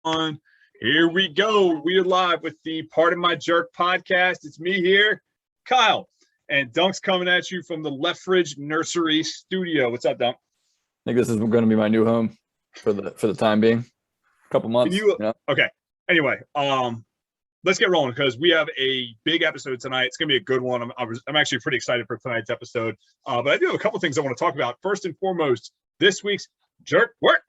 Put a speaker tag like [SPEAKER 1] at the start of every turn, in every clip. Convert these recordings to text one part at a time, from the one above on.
[SPEAKER 1] on. Here we go. We are live with the Part of My Jerk podcast. It's me here, Kyle, and Dunk's coming at you from the Leffridge Nursery Studio. What's up, Dunk?
[SPEAKER 2] I think this is going to be my new home for the time being. A couple months.
[SPEAKER 1] Okay. Anyway, let's get rolling because we have a big episode tonight. It's going to be a good one. I'm actually pretty excited for tonight's episode. But I do have a couple things I want to talk about. First and foremost, this week's Jerk Work.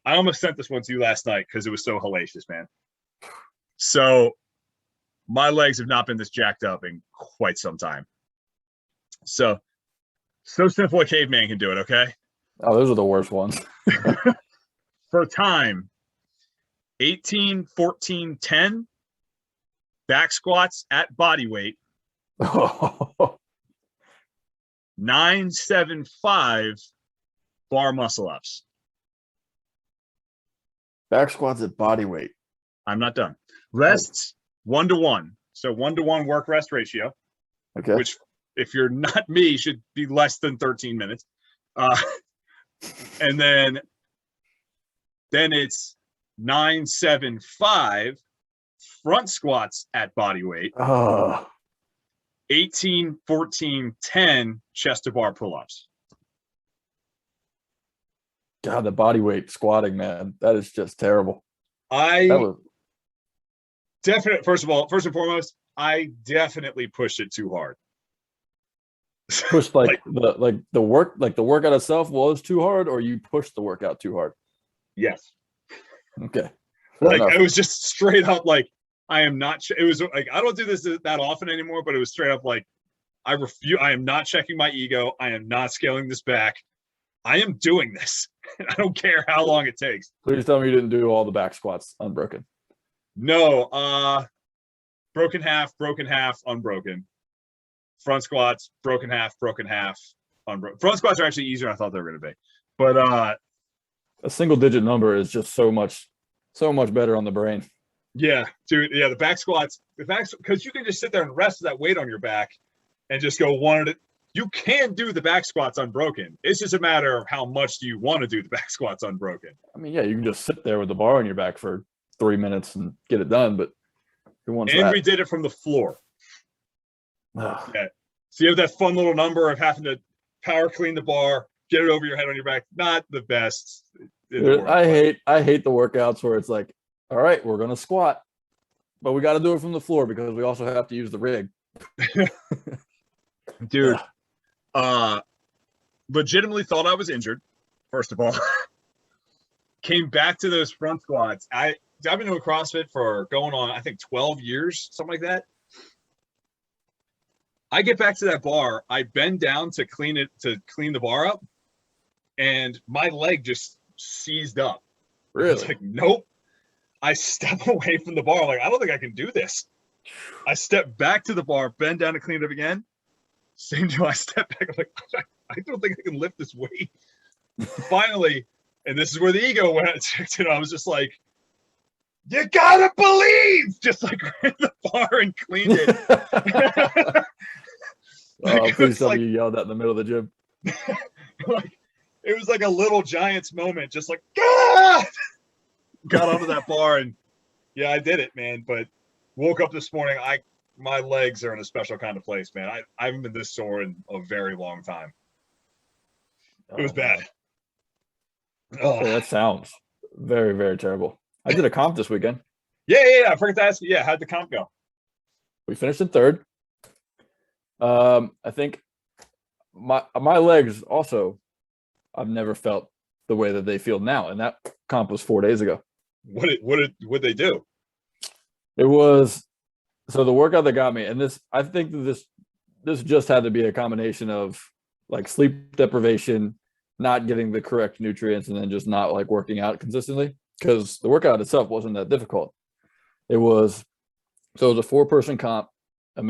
[SPEAKER 1] I almost sent this one to you last night because it was so hellacious, man. So my legs have not been this jacked up in quite some time. So simple a caveman can do it, okay?
[SPEAKER 2] Oh, those are the worst ones.
[SPEAKER 1] For time, 18, 14, 10, back squats at body weight, 9, 7, 5, bar muscle ups.
[SPEAKER 2] Back squats at body weight.
[SPEAKER 1] I'm not done. Rests 1-to-1. So 1-to-1 work rest ratio.
[SPEAKER 2] Okay.
[SPEAKER 1] Which, if you're not me, should be less than 13 minutes. And then it's 9, 7, 5 front squats at body weight. 18, 14, 10 chest to bar pull-ups.
[SPEAKER 2] God, the body weight squatting, man, that is just terrible.
[SPEAKER 1] First and foremost, I definitely pushed it too hard.
[SPEAKER 2] Pushed the workout itself was too hard, or you pushed the workout too hard?
[SPEAKER 1] Yes.
[SPEAKER 2] Okay.
[SPEAKER 1] It was just straight up like I am not. It was like I don't do this that often anymore, but it was straight up like I refuse. I am not checking my ego. I am not scaling this back. I am doing this. I don't care how long it takes.
[SPEAKER 2] Please tell me you didn't do all the back squats unbroken.
[SPEAKER 1] No. Broken half, unbroken. Front squats, broken half, unbroken. Front squats are actually easier than I thought they were going to be. But
[SPEAKER 2] a single digit number is just so much better on the brain.
[SPEAKER 1] Yeah, dude. Yeah, the back squats, because you can just sit there and rest that weight on your back and just go one at a. You can do the back squats unbroken. It's just a matter of how much do you want to do the back squats unbroken.
[SPEAKER 2] I mean, yeah, you can just sit there with the bar on your back for 3 minutes and get it done, but who wants that?
[SPEAKER 1] And we did it from the floor. Yeah. So you have that fun little number of having to power clean the bar, get it over your head on your back. Not the best.
[SPEAKER 2] I hate the workouts where it's like, all right, we're going to squat, but we got to do it from the floor because we also have to use the rig.
[SPEAKER 1] Dude. Legitimately thought I was injured, first of all. Came back to those front squats. I've been doing CrossFit for going on, I think, 12 years, something like that. I get back to that bar. I bend down to clean the bar up, and my leg just seized up.
[SPEAKER 2] Really?
[SPEAKER 1] It's like, nope. I step away from the bar. I'm like, I don't think I can do this. I step back to the bar, bend down to clean it up again. Same deal. I step back. I'm like, I don't think I can lift this weight. Finally, and this is where the ego went. I was just like, you gotta believe! Just like ran the bar and cleaned it.
[SPEAKER 2] Please tell me you yelled that in the middle of the gym.
[SPEAKER 1] It was like a little Giants moment. Just like, God! Got onto that bar and yeah, I did it, man. But woke up this morning. My legs are in a special kind of place, man. I haven't been this sore in a very long time. It was bad.
[SPEAKER 2] Oh, that sounds very, very terrible. I did a comp this weekend.
[SPEAKER 1] Yeah. I forgot to ask you. Yeah, how'd the comp go?
[SPEAKER 2] We finished in third. I think my legs also, I've never felt the way that they feel now, and that comp was 4 days ago.
[SPEAKER 1] What did they do?
[SPEAKER 2] It was. So the workout that got me, and I think that this just had to be a combination of like sleep deprivation, not getting the correct nutrients, and then just not like working out consistently. Because the workout itself wasn't that difficult. It was a 4-person comp, a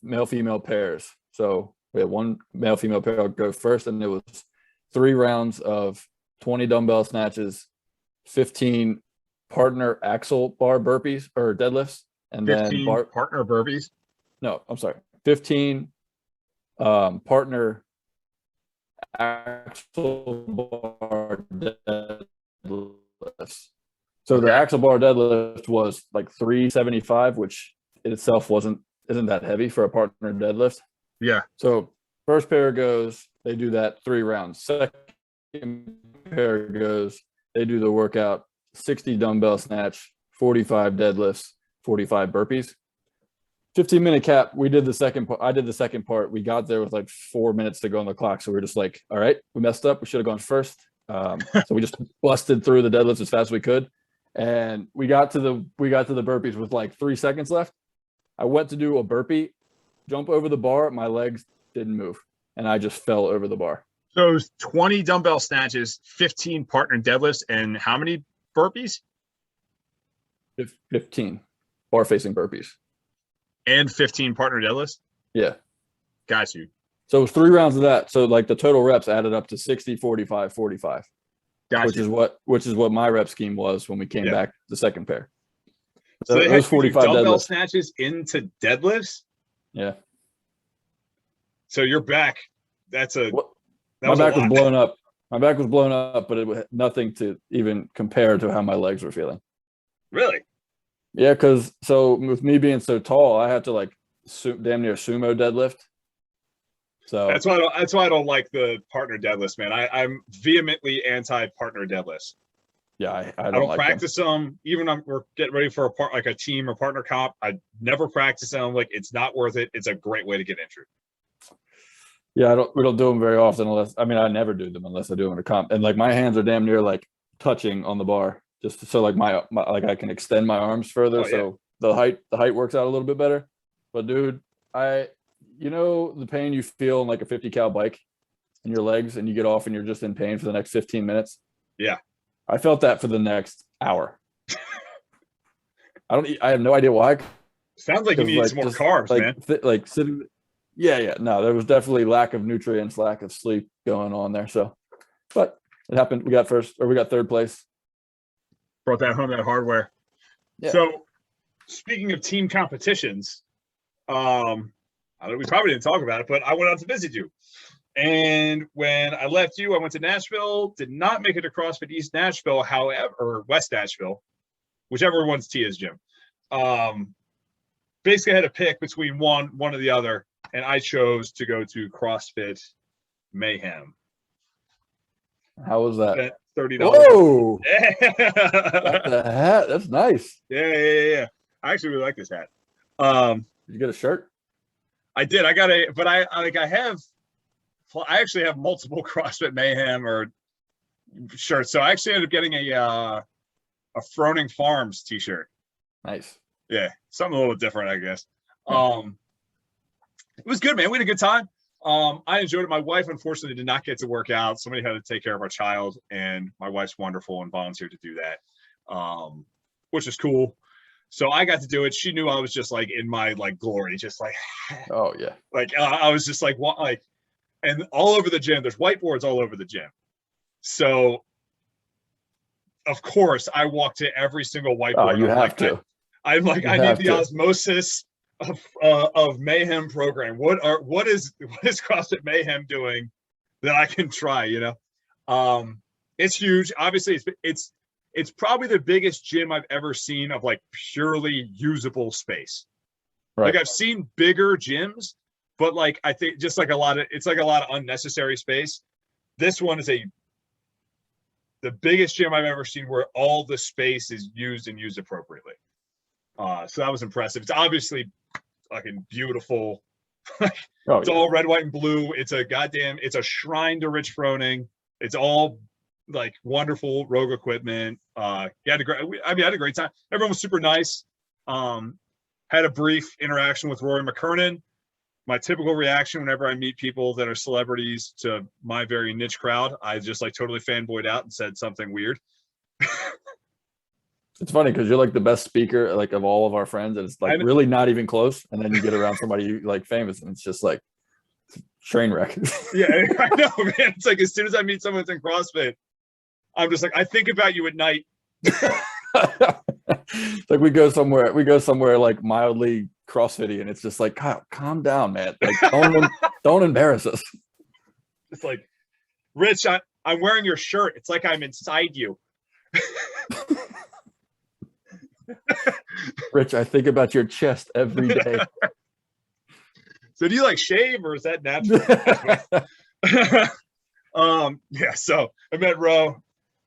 [SPEAKER 2] male-female pairs. So we had one male-female pair go first, and it was 3 rounds of 20 dumbbell snatches, 15 partner axle bar burpees or deadlifts. And
[SPEAKER 1] 15
[SPEAKER 2] then
[SPEAKER 1] partner burpees?
[SPEAKER 2] No, I'm sorry. 15 partner axle bar deadlifts. So the
[SPEAKER 1] Okay.
[SPEAKER 2] axle bar deadlift was like 375, which in itself isn't that heavy for a partner deadlift.
[SPEAKER 1] Yeah.
[SPEAKER 2] So first pair goes, they do that 3 rounds. Second pair goes, they do the workout, 60 dumbbell snatch, 45 deadlifts, 45 burpees. 15-minute cap. We did the second part. I did the second part. We got there with like 4 minutes to go on the clock. So we were just like, all right, we messed up. We should have gone first. So we just busted through the deadlifts as fast as we could. And we got to the burpees with like 3 seconds left. I went to do a burpee, jump over the bar. My legs didn't move. And I just fell over the bar.
[SPEAKER 1] So it was 20 dumbbell snatches, 15 partner deadlifts, and how many burpees?
[SPEAKER 2] 15 bar facing burpees.
[SPEAKER 1] And 15 partner deadlifts?
[SPEAKER 2] Yeah.
[SPEAKER 1] Got you.
[SPEAKER 2] So it was 3 rounds of that. So like the total reps added up to 60, 45, 45.
[SPEAKER 1] Got
[SPEAKER 2] which
[SPEAKER 1] you.
[SPEAKER 2] is what my rep scheme was when we came back the second pair.
[SPEAKER 1] So they
[SPEAKER 2] those
[SPEAKER 1] had
[SPEAKER 2] 45
[SPEAKER 1] dumbbell
[SPEAKER 2] deadlifts.
[SPEAKER 1] snatches into deadlifts?
[SPEAKER 2] Yeah.
[SPEAKER 1] So your back, that
[SPEAKER 2] my back was blown up. My back was blown up, but it was nothing to even compare to how my legs were feeling.
[SPEAKER 1] Really?
[SPEAKER 2] Yeah, because so with me being so tall, I had to like damn near sumo deadlift. So
[SPEAKER 1] that's why I don't like the partner deadlifts, man. I'm vehemently anti-partner deadlifts.
[SPEAKER 2] Yeah, I
[SPEAKER 1] don't
[SPEAKER 2] like
[SPEAKER 1] practice them. Even when we're getting ready for a team or partner comp, I never practice them. Like, it's not worth it. It's a great way to get injured.
[SPEAKER 2] Yeah, we don't do them very often I never do them unless I do them in a comp. And like my hands are damn near like touching on the bar, just so like my like I can extend my arms further. So the height works out a little bit better. But dude, the pain you feel in like a 50 cal bike in your legs, and you get off and you're just in pain for the next 15 minutes.
[SPEAKER 1] Yeah.
[SPEAKER 2] I felt that for the next hour. I have no idea why.
[SPEAKER 1] Sounds like you need some more carbs, man.
[SPEAKER 2] Sitting. Yeah. No, there was definitely lack of nutrients, lack of sleep going on there. So, but it happened. We got third place.
[SPEAKER 1] Brought that home, that hardware.
[SPEAKER 2] Yeah.
[SPEAKER 1] So, speaking of team competitions, we probably didn't talk about it, but I went out to visit you. And when I left you, I went to Nashville, did not make it to CrossFit East Nashville, or West Nashville, whichever one's Tia's gym. Basically, I had to pick between one or the other, and I chose to go to CrossFit Mayhem.
[SPEAKER 2] How was that?
[SPEAKER 1] $30.
[SPEAKER 2] Whoa!
[SPEAKER 1] Yeah.
[SPEAKER 2] The hat. That's nice.
[SPEAKER 1] Yeah. I actually really like this hat.
[SPEAKER 2] Did you get a shirt?
[SPEAKER 1] I did. I got but I actually have multiple CrossFit Mayhem or shirts. So I actually ended up getting a Froning Farms t-shirt.
[SPEAKER 2] Nice.
[SPEAKER 1] Yeah, something a little different, I guess. It was good, man. We had a good time. I enjoyed it. My wife, unfortunately, did not get to work out. Somebody had to take care of our child, and my wife's wonderful and volunteered to do that, which is cool. So I got to do it. She knew I was just like in my like glory, just like,
[SPEAKER 2] oh yeah,
[SPEAKER 1] like I was just like, what, like, and all over the gym. There's whiteboards all over the gym. So, of course, I walk to every single whiteboard.
[SPEAKER 2] Oh, you have to.
[SPEAKER 1] I'm like, I need the osmosis of Mayhem program. What is CrossFit Mayhem doing that I can try? It's huge. Obviously, it's probably the biggest gym I've ever seen of like purely usable space. Right. Like I've seen bigger gyms, but like I think just like a lot of unnecessary space. This one is the biggest gym I've ever seen where all the space is used and used appropriately. So that was impressive. It's obviously fucking beautiful. It's all red, white, and blue. It's a shrine to Rich Froning. It's all like wonderful Rogue equipment. I had a great time. Everyone was super nice. Had a brief interaction with Rory McKernan. My typical reaction whenever I meet people that are celebrities to my very niche crowd, I just like totally fanboyed out and said something weird.
[SPEAKER 2] It's funny because you're like the best speaker like of all of our friends, and it's like really not even close. And then you get around somebody you like famous, and it's just like train wreck.
[SPEAKER 1] Yeah, I know, man. It's like as soon as I meet someone that's in CrossFit, I'm just like, I think about you at night.
[SPEAKER 2] Like we go somewhere like mildly CrossFitty, and it's just like, calm down, man. Like don't embarrass us.
[SPEAKER 1] It's like, Rich, I'm wearing your shirt. It's like I'm inside you.
[SPEAKER 2] Rich, I think about your chest every day.
[SPEAKER 1] So do you like shave or is that natural? Yeah, so I met Ro.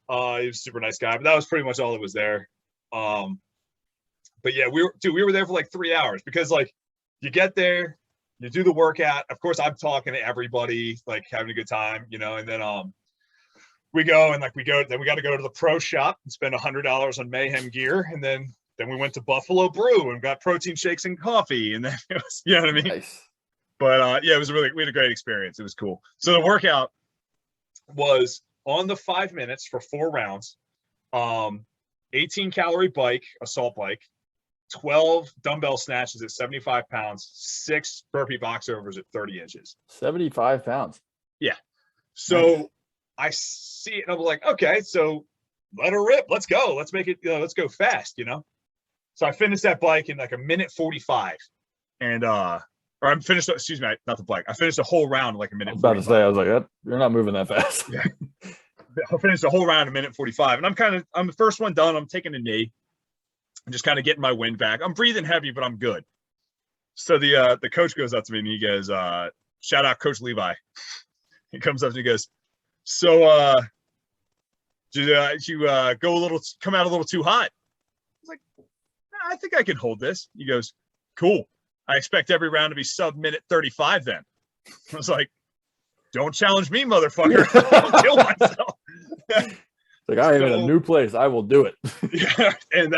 [SPEAKER 1] He was a super nice guy, but that was pretty much all that was there. But yeah, we were there for like 3 hours because like you get there, you do the workout. Of course, I'm talking to everybody, like having a good time, you know, and then we go and then we got to go to the pro shop and spend $100 on Mayhem gear, and then we went to Buffalo Brew and got protein shakes and coffee, and then it was, you know what I mean?
[SPEAKER 2] Nice.
[SPEAKER 1] But yeah, we had a great experience. It was cool. So the workout was on the 5 minutes for 4 rounds, 18-calorie bike, assault bike, 12 dumbbell snatches at 75 pounds, 6 burpee box overs at 30 inches.
[SPEAKER 2] 75 pounds.
[SPEAKER 1] Yeah. So I see it and I'm like, okay, so let her rip. Let's go. Let's make it, let's go fast, you know? So I finished that bike in like a minute 45. And, or I'm finished, excuse me, not the bike. I finished the whole round in like a minute.
[SPEAKER 2] I was about to say, I was like, you're not moving that fast.
[SPEAKER 1] Yeah. I finished the whole round in a minute 45. And I'm the first one done. I'm taking a knee. I'm just kind of getting my wind back. I'm breathing heavy, but I'm good. So the coach goes up to me and he goes, shout out Coach Levi. He comes up and he goes, so did you come out a little too hot? I was like, nah, I think I can hold this. He goes, cool. I expect every round to be sub minute 35 then. I was like, don't challenge me, motherfucker. I'll kill myself.
[SPEAKER 2] Like, I am in a new place. I will do it.
[SPEAKER 1] Yeah, and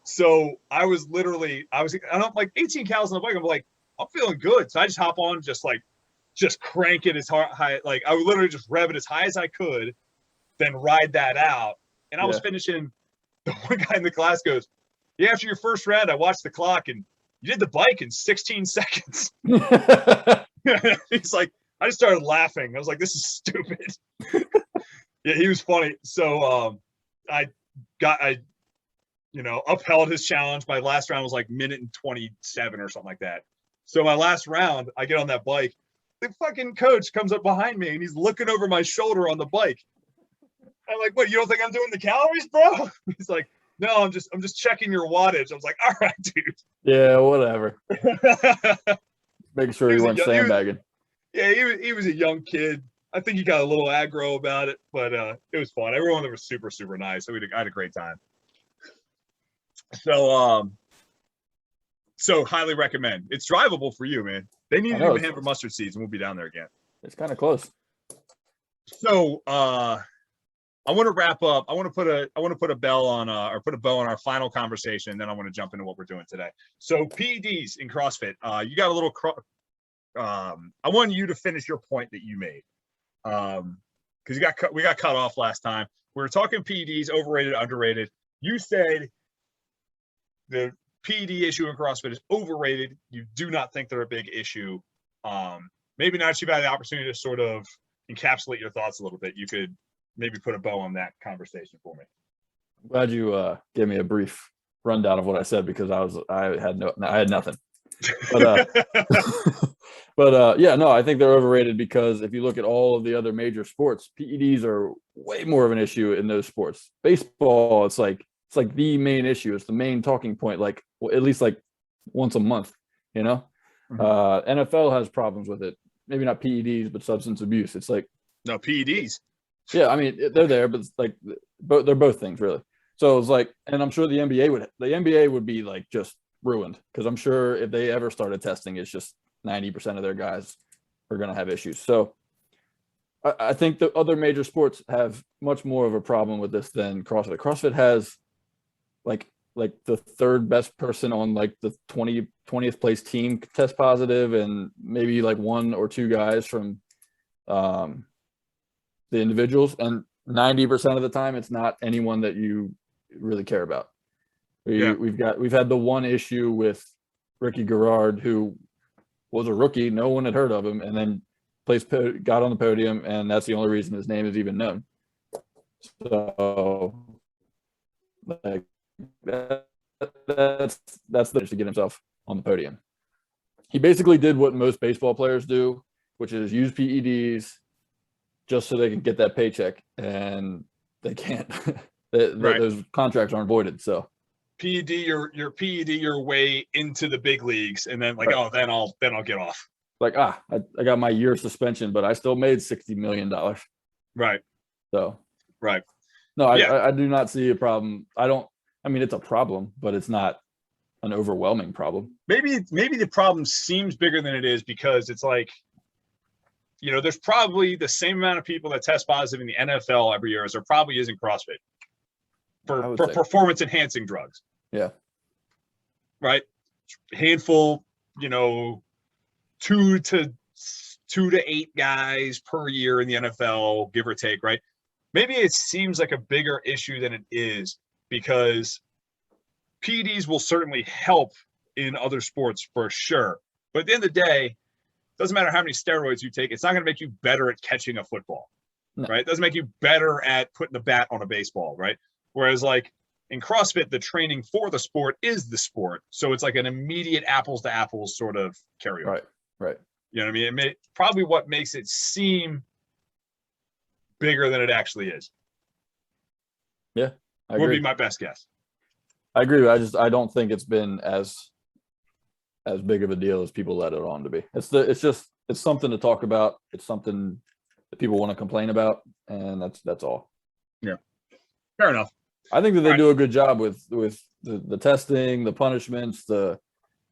[SPEAKER 1] so I was like 18 calories on the bike. I'm like, I'm feeling good. So I just hop on, just crank it as high. Like I would literally just rev it as high as I could, then ride that out. And I was finishing. The one guy in the class goes, yeah, after your first round, I watched the clock and you did the bike in 16 seconds. He's like, I just started laughing. I was like, this is stupid. Yeah, he was funny. So I upheld his challenge. My last round was like minute and 27 or something like that. So my last round, I get on that bike. The fucking coach comes up behind me and he's looking over my shoulder on the bike. I'm like, what, you don't think I'm doing the calories, bro? He's like, no, I'm just checking your wattage. I was like, all right, dude.
[SPEAKER 2] Yeah, whatever. Making sure you weren't sandbagging.
[SPEAKER 1] He was a young kid. I think he got a little aggro about it, but it was fun. Everyone there was super, super nice. So I had a great time. So highly recommend. It's drivable for you, man. They need to do ham for mustard seeds, and we'll be down there again.
[SPEAKER 2] It's kind of close.
[SPEAKER 1] So I want to wrap up. I want to put a bell on or put a bow on our final conversation, and then I want to jump into what we're doing today. So PEDs in CrossFit. You got a little. I want you to finish your point that you made, because we got cut off last time. We were talking PEDs, overrated, underrated. You said the PED issue in CrossFit is overrated. You do not think they're a big issue. Maybe not. You've had the opportunity to sort of encapsulate your thoughts a little bit. You could maybe put a bow on that conversation for me.
[SPEAKER 2] I'm glad you gave me a brief rundown of what I said, because I had nothing. But yeah, no, I think they're overrated, because if you look at all of the other major sports, PEDs are way more of an issue in those sports. Baseball, it's like the main issue. It's the main talking point, like at least like once a month, you know. Mm-hmm. NFL has problems with it. Maybe not PEDs, but substance abuse. It's like,
[SPEAKER 1] no, PEDs.
[SPEAKER 2] Yeah, I mean, they're there, but it's like they're both things, really. So it's like, and I'm sure the NBA would be like just ruined, because I'm sure if they ever started testing, it's just 90% of their guys are going to have issues. So I think the other major sports have much more of a problem with this than CrossFit. CrossFit has like the third best person on like the 20th place team test positive, and maybe like 1 or 2 guys from the individuals, and 90% of the time it's not anyone that you really care about. We've had the one issue with Ricky Garrard, who was a rookie, no one had heard of him, and then got on the podium, and that's the only reason his name is even known. So like that's the to get himself on the podium. He basically did what most baseball players do, which is use PEDs just so they can get that paycheck, and they can't. Those contracts aren't voided. So
[SPEAKER 1] you're PED your way into the big leagues, and then like,
[SPEAKER 2] Right.
[SPEAKER 1] oh, then I'll get off.
[SPEAKER 2] Like, I got my year suspension, but I still made $60 million.
[SPEAKER 1] Right.
[SPEAKER 2] So,
[SPEAKER 1] Right.
[SPEAKER 2] no,
[SPEAKER 1] Yeah.
[SPEAKER 2] I do not see a problem. I mean, it's a problem, but it's not an overwhelming problem.
[SPEAKER 1] Maybe the problem seems bigger than it is because it's like, there's probably the same amount of people that test positive in the NFL every year as there probably is in CrossFit for performance enhancing drugs.
[SPEAKER 2] Yeah.
[SPEAKER 1] Right. Handful, 2 to 8 guys per year in the NFL, give or take, right? Maybe it seems like a bigger issue than it is because PEDs will certainly help in other sports for sure. But at the end of the day, it doesn't matter how many steroids you take. It's not going to make you better at catching a football, right? It doesn't make you better at putting the bat on a baseball, right? Whereas like in CrossFit, the training for the sport is the sport. So it's like an immediate apples to apples sort of carryover.
[SPEAKER 2] Right.
[SPEAKER 1] You know what I mean? Probably what makes it seem bigger than it actually is.
[SPEAKER 2] Yeah, I
[SPEAKER 1] would
[SPEAKER 2] agree.
[SPEAKER 1] be my best guess.
[SPEAKER 2] I agree. I don't think it's been as big of a deal as people let it on to be. It's something to talk about. It's something that people want to complain about, and that's all.
[SPEAKER 1] Yeah, fair enough.
[SPEAKER 2] I think that they do a good job with the testing, the punishments,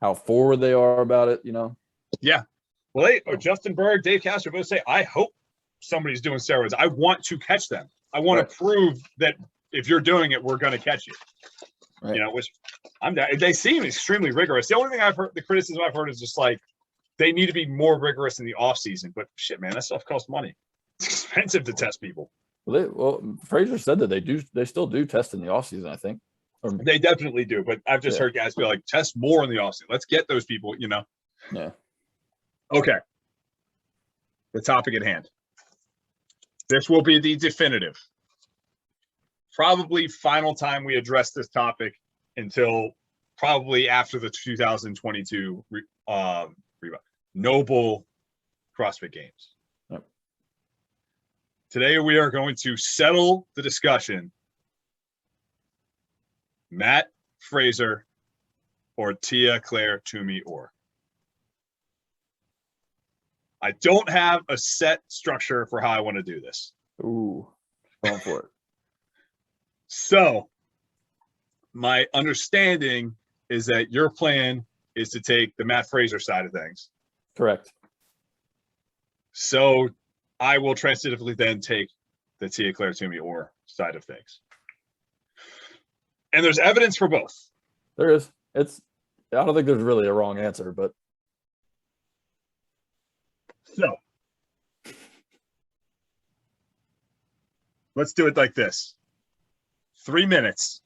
[SPEAKER 2] how forward they are about it.
[SPEAKER 1] Yeah. Well, Justin Berg, Dave Castro both say, I hope somebody's doing steroids. I want to catch them. I want to prove that if you're doing it, we're going to catch you.
[SPEAKER 2] Right.
[SPEAKER 1] Which they seem extremely rigorous. The only thing I've heard, the criticism I've heard is just like they need to be more rigorous in the off season. But shit, man, that stuff costs money. It's expensive to test people.
[SPEAKER 2] Well, Fraser said that they still do test in the off season, I think.
[SPEAKER 1] They definitely do, but I've just heard guys be like, test more in the off season. Let's get those people,
[SPEAKER 2] Yeah.
[SPEAKER 1] Okay. The topic at hand. This will be the definitive, probably final time we address this topic until probably after the 2022 Noble CrossFit Games.
[SPEAKER 2] Yep.
[SPEAKER 1] Today we are going to settle the discussion. Matt Fraser or Tia-Claire Toomey or. I don't have a set structure for how I want to do this.
[SPEAKER 2] Ooh, going for it.
[SPEAKER 1] So my understanding is that your plan is to take the Matt Fraser side of things.
[SPEAKER 2] Correct.
[SPEAKER 1] So I will transitively then take the Tia-Claire Toomey or side of things. And there's evidence for both.
[SPEAKER 2] There is. I don't think there's really a wrong answer, but.
[SPEAKER 1] So let's do it like this. 3 minutes.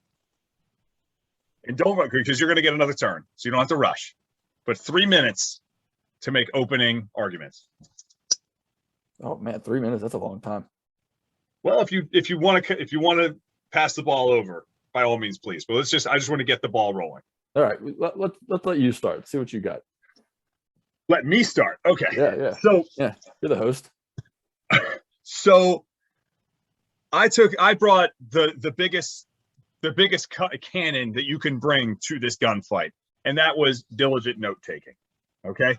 [SPEAKER 1] And don't rush because you're going to get another turn. So you don't have to rush. But 3 minutes to make opening arguments.
[SPEAKER 2] Oh man, 3 minutes, that's a long time.
[SPEAKER 1] Well, if you want to pass the ball over, by all means, please. But I just want to get the ball rolling.
[SPEAKER 2] All right, let's let you start. See what you got.
[SPEAKER 1] Let me start. Okay.
[SPEAKER 2] Yeah.
[SPEAKER 1] So
[SPEAKER 2] yeah, you're the host.
[SPEAKER 1] So I brought the biggest cannon that you can bring to this gunfight, and that was diligent note taking. Okay.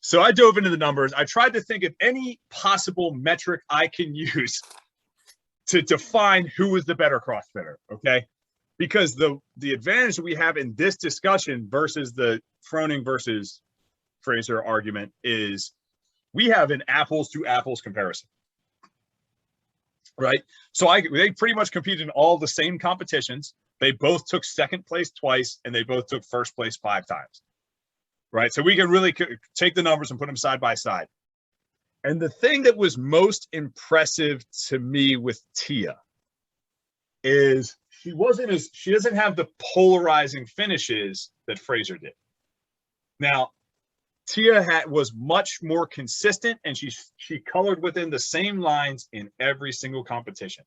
[SPEAKER 1] So I dove into the numbers. I tried to think of any possible metric I can use to define who is the better CrossFitter. Okay. Because the advantage that we have in this discussion versus the Froning versus Fraser argument is we have an apples to apples comparison, right? So they pretty much competed in all the same competitions. They both took second place twice, and they both took first place 5 times, right? So we can really take the numbers and put them side by side. And the thing that was most impressive to me with Tia is she doesn't have the polarizing finishes that Fraser did. Now, Tia was much more consistent, and she colored within the same lines in every single competition.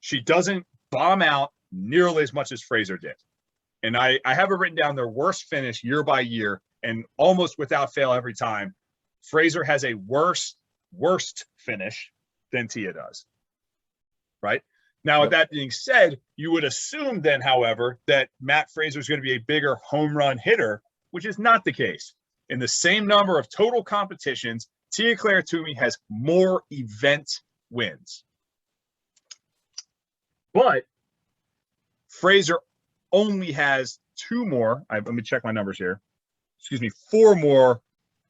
[SPEAKER 1] She doesn't bomb out nearly as much as Fraser did. And I have it written down their worst finish year by year, and almost without fail every time. Fraser has a worst finish than Tia does, right? Now, with that being said, you would assume then, however, that Matt Fraser is going to be a bigger home run hitter, which is not the case. In the same number of total competitions, Tia-Claire Toomey has more event wins. But Fraser only has let me check my numbers here. 4 more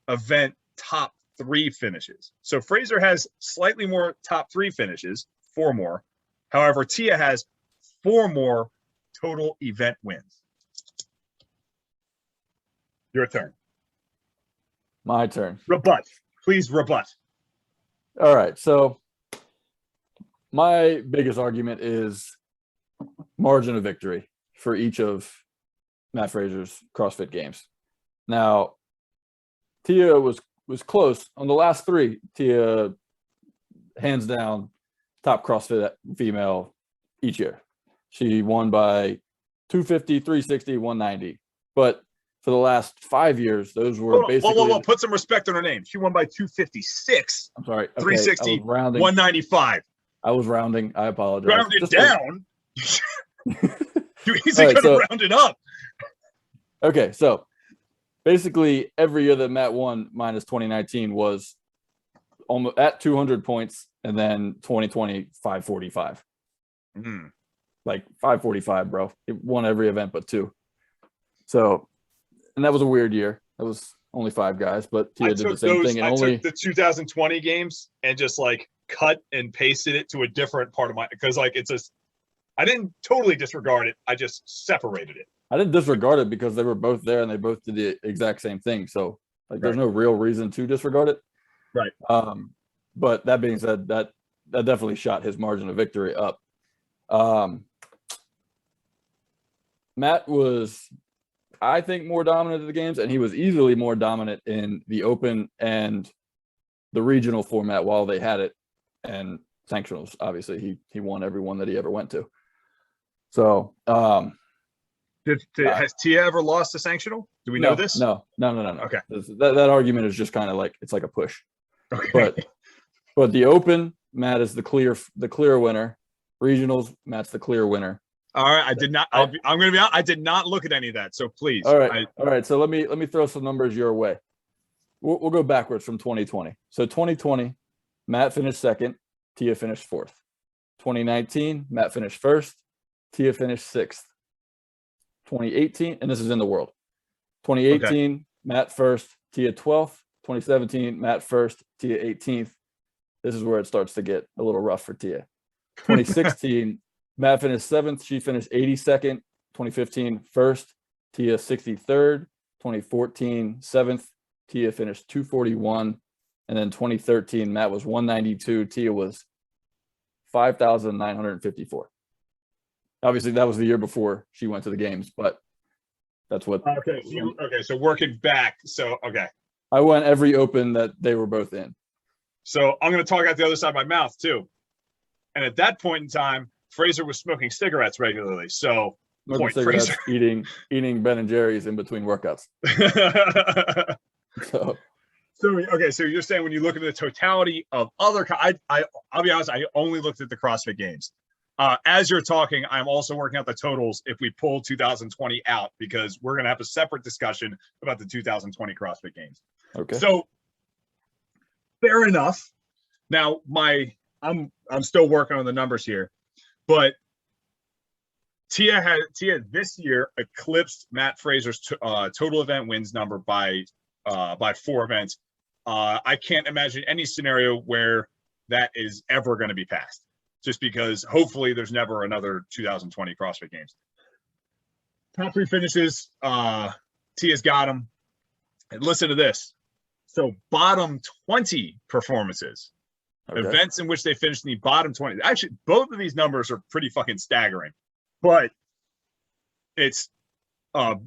[SPEAKER 1] event top 3 finishes. So Fraser has slightly more top 3 finishes, 4 more. However, Tia has 4 more total event wins. Your turn.
[SPEAKER 2] My turn.
[SPEAKER 1] Rebut. Please rebut.
[SPEAKER 2] All right. So my biggest argument is margin of victory for each of Matt Fraser's CrossFit Games. Now, Tia was close on the last 3. Tia, hands down, top CrossFit female each year. She won by 250, 360, 190. But for the last 5 years, those were basically.
[SPEAKER 1] Whoa. Put some respect on her name. She won by 256.
[SPEAKER 2] I'm sorry. Okay,
[SPEAKER 1] 360, 195.
[SPEAKER 2] I was rounding. I apologize.
[SPEAKER 1] Rounded down. You easily could have rounded up.
[SPEAKER 2] Okay, so basically every year that Matt won minus 2019 was almost at 200 points, and then 2020 545. Like 545, bro. It won every event but 2. So, and that was a weird year. That was only 5 guys, but Tia did the same thing. And
[SPEAKER 1] took the 2020 games and just like cut and pasted it to a different part of because like I didn't totally disregard it. I just separated it.
[SPEAKER 2] I didn't disregard it because they were both there and they both did the exact same thing. So like, there's no real reason to disregard it.
[SPEAKER 1] Right.
[SPEAKER 2] But that being said, that definitely shot his margin of victory up. Matt was, I think, more dominant at the games, and he was easily more dominant in the open and the regional format while they had it, and sanctionals. Obviously, he won every one that he ever went to. So,
[SPEAKER 1] has Tia ever lost a sanctional? Do we know this?
[SPEAKER 2] No.
[SPEAKER 1] Okay.
[SPEAKER 2] That argument is just kind of like, it's like a push.
[SPEAKER 1] Okay.
[SPEAKER 2] But the open, Matt is the clear winner. Regionals, Matt's the clear winner.
[SPEAKER 1] All right. I did not. I'm going to be honest. I did not look at any of that. So please.
[SPEAKER 2] All right. So let me throw some numbers your way. We'll go backwards from 2020. So 2020, Matt finished 2nd. Tia finished 4th. 2019, Matt finished 1st. Tia finished 6th. 2018, and this is in the world. 2018, Matt 1st. Tia 12th. 2017, Matt 1st. Tia 18th. This is where it starts to get a little rough for Tia. 2016, Matt finished 7th. She finished 82nd. 2015, 1st. Tia 63rd. 2014, 7th. Tia finished 241. And then 2013, Matt was 192. Tia was 5,954. Obviously, that was the year before she went to the games, but that's what.
[SPEAKER 1] Okay. So working back. So, okay.
[SPEAKER 2] I went every open that they were both in.
[SPEAKER 1] So I'm going to talk out the other side of my mouth too. And at that point in time, Fraser was smoking cigarettes regularly. So
[SPEAKER 2] Fraser eating Ben and Jerry's in between workouts.
[SPEAKER 1] So you're saying when you look at the totality of other, I'll be honest, I only looked at the CrossFit Games. As you're talking, I'm also working out the totals if we pull 2020 out, because we're going to have a separate discussion about the 2020 CrossFit Games.
[SPEAKER 2] Okay.
[SPEAKER 1] So fair enough. Now I'm still working on the numbers here, but Tia this year eclipsed Matt Fraser's total event wins number by 4 events. I can't imagine any scenario where that is ever going to be passed, just because hopefully there's never another 2020 CrossFit Games. Top 3 finishes, Tia's got them. And listen to this. So bottom 20 performances, events in which they finished in the bottom 20. Actually, both of these numbers are pretty fucking staggering, but it's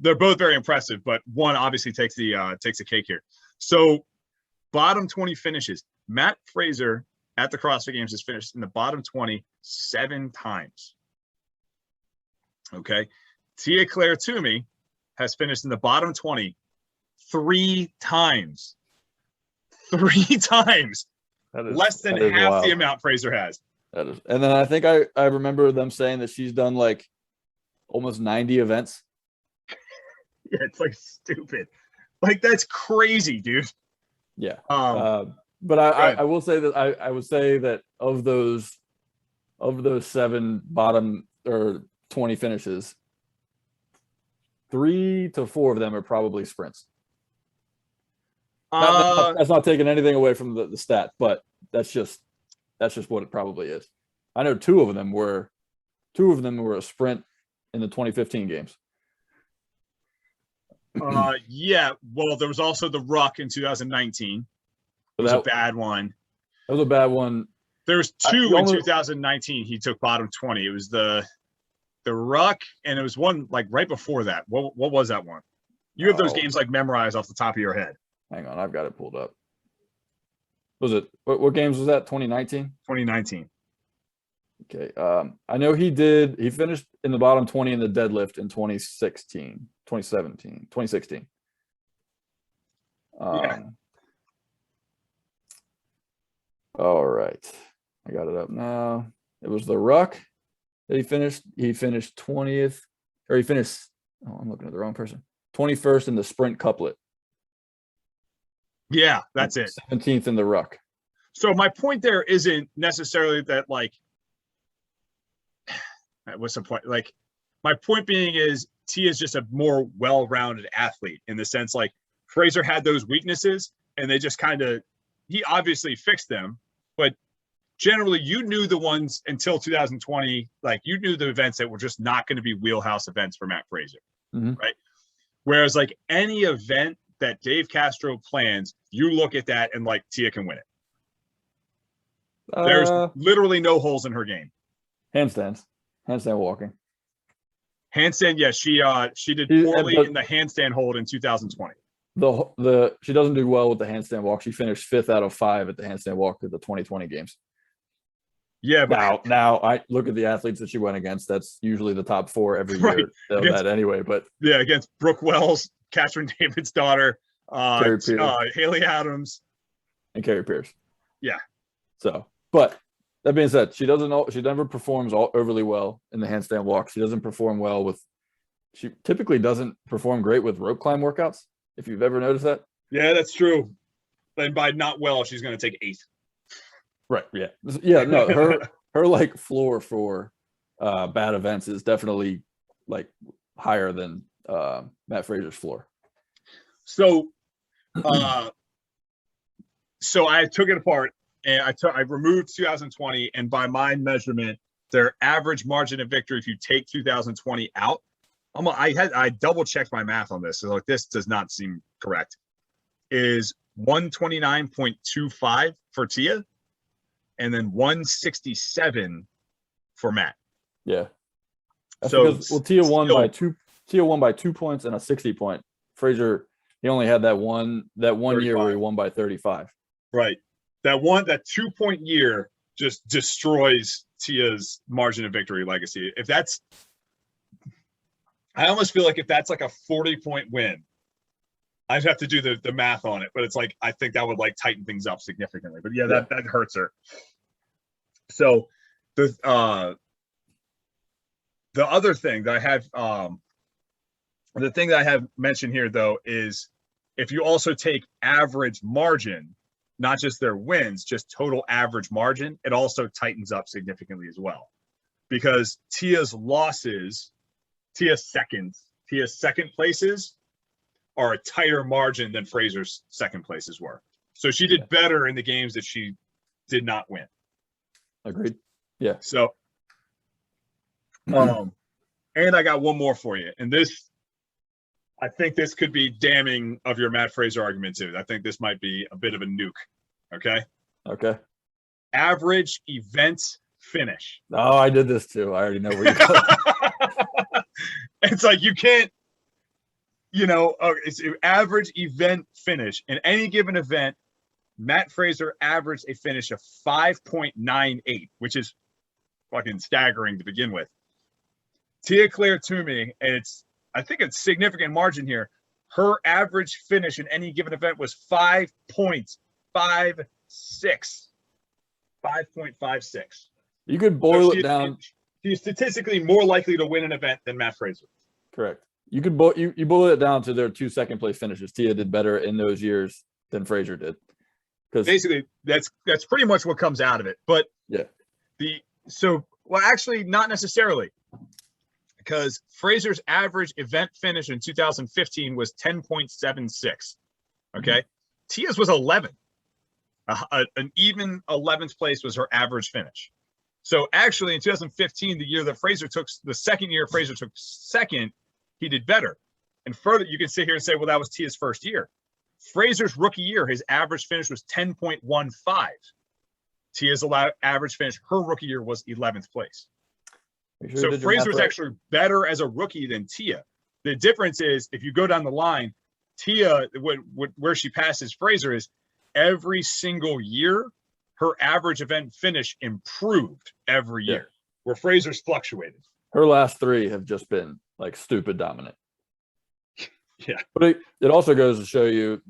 [SPEAKER 1] they're both very impressive, but one obviously takes the cake here. So bottom 20 finishes. Matt Fraser at the CrossFit Games has finished in the bottom 20 7 times. Okay. Tia-Claire Toomey has finished in the bottom 20 3 times. 3 times. Less than half the amount Fraser has.
[SPEAKER 2] That is, and then I think I remember them saying that she's done like almost 90 events.
[SPEAKER 1] Yeah, it's like stupid. Like that's crazy, dude.
[SPEAKER 2] Yeah. But
[SPEAKER 1] Good.
[SPEAKER 2] I will say that I would say that of those 7 bottom or 20 finishes, 3 to 4 of them are probably sprints. That's not taking anything away from the stat, but that's just what it probably is. I know two of them were a sprint in the 2015 games.
[SPEAKER 1] Yeah. Well, there was also the ruck in 2019. It was a bad one.
[SPEAKER 2] That was a bad one.
[SPEAKER 1] There's two in 2019. He took bottom 20. It was the ruck, and it was one like right before that. What was that one? You have those games like memorized off the top of your head.
[SPEAKER 2] Hang on, I've got it pulled up. Was it what games was that? 2019?
[SPEAKER 1] 2019.
[SPEAKER 2] Okay. I know he finished in the bottom 20 in the deadlift in 2016, 2017, 2016.
[SPEAKER 1] Yeah.
[SPEAKER 2] All right. I got it up now. It was the ruck that he finished. He finished 20th, or he finished, I'm looking at the wrong person. 21st in the sprint couplet.
[SPEAKER 1] Yeah, that's it.
[SPEAKER 2] 17th in the ruck.
[SPEAKER 1] So my point there isn't necessarily that like, what's the point? Like, my point being is Tia is just a more well-rounded athlete in the sense like Fraser had those weaknesses and they just kind of, he obviously fixed them, but generally you knew the ones until 2020, like you knew the events that were just not going to be wheelhouse events for Matt Fraser, right? Whereas like any event that Dave Castro plans, you look at that and like Tia can win it. There's literally no holes in her game.
[SPEAKER 2] Handstand walking.
[SPEAKER 1] Handstand, yes, she did poorly in the handstand hold in 2020.
[SPEAKER 2] She doesn't do well with the handstand walk. She finished 5th out of 5 at the handstand walk at the 2020 games.
[SPEAKER 1] Yeah, but
[SPEAKER 2] now I look at the athletes that she went against. That's usually the top 4 every year. That anyway, but
[SPEAKER 1] yeah, against Brooke Wells, Catherine David's daughter, Haley Adams,
[SPEAKER 2] and Carrie Pierce.
[SPEAKER 1] Yeah.
[SPEAKER 2] So, but that being said, she never performs overly well in the handstand walk. She doesn't perform well with. She typically doesn't perform great with rope climb workouts. If you've ever noticed that.
[SPEAKER 1] Yeah, that's true. And by not well, she's going to take 8th.
[SPEAKER 2] Right. Yeah. Yeah. No, her like floor for bad events is definitely like higher than Matt Fraser's floor.
[SPEAKER 1] So, so I took it apart and I removed 2020, and by my measurement, their average margin of victory, if you take 2020 out, I double checked my math on this. So like this does not seem correct. Is 129.25 for Tia, and then 167 for Matt.
[SPEAKER 2] Yeah. That's
[SPEAKER 1] so
[SPEAKER 2] because, Tia won by 2. Tia won by 2 points and a 60 point. Fraser, he only had that one 35. Year where he won by 35.
[SPEAKER 1] Right. That 2-point year just destroys Tia's margin of victory legacy. I almost feel like if that's like a 40-point win, I'd have to do the math on it, but it's like I think that would like tighten things up significantly. But yeah, that hurts her. So the other thing that I have the thing that I have mentioned here though is if you also take average margin, not just their wins, just total average margin, it also tightens up significantly as well. Because Tia's second places are a tighter margin than Fraser's second places were. So she did better in the games that she did not win.
[SPEAKER 2] Agreed. Yeah.
[SPEAKER 1] So, and I got one more for you. And I think this could be damning of your Matt Fraser argument too. I think this might be a bit of a nuke. Okay.
[SPEAKER 2] Okay.
[SPEAKER 1] Average event finish.
[SPEAKER 2] Oh, I did this too. I already know where you're going.
[SPEAKER 1] It's like you can't, it's average event finish. In any given event, Matt Fraser averaged a finish of 5.98, which is fucking staggering to begin with. Tia-Claire Toomey, and I think it's significant margin here. Her average finish in any given event was 5.56. 5.56.
[SPEAKER 2] You could boil it down.
[SPEAKER 1] He's statistically more likely to win an event than Matt Fraser.
[SPEAKER 2] Correct. You could you boil it down to their 2 second place finishes. Tia did better in those years than Fraser did. Because
[SPEAKER 1] basically that's pretty much what comes out of it. But
[SPEAKER 2] yeah,
[SPEAKER 1] actually not necessarily, because Fraser's average event finish in 2015 was 10.76. Okay, Tia's was 11. An even 11th place was her average finish. So actually, in 2015, the second year Fraser took second, he did better. And further, you can sit here and say, well, that was Tia's first year. Fraser's rookie year, his average finish was 10.15. Tia's average finish, her rookie year, was 11th place. So Fraser was actually better as a rookie than Tia. The difference is, if you go down the line, Tia, where she passes Fraser is every single year, her average event finish improved every year, where Fraser's fluctuated.
[SPEAKER 2] Her last 3 have just been like stupid dominant.
[SPEAKER 1] Yeah.
[SPEAKER 2] But it also goes to show you,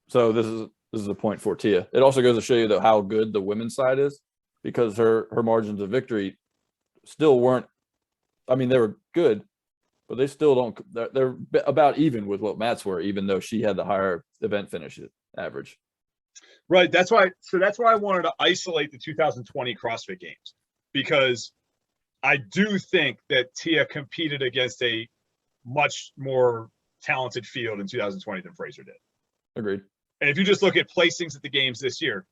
[SPEAKER 2] so this is a point for Tia. It also goes to show you how good the women's side is, because her margins of victory still weren't, I mean, they were good, but they still don't, they're about even with what Matt's were, even though she had the higher event finish average.
[SPEAKER 1] Right. That's why I wanted to isolate the 2020 CrossFit Games, because I do think that Tia competed against a much more talented field in 2020 than Fraser did.
[SPEAKER 2] Agreed.
[SPEAKER 1] And if you just look at placings at the games this year,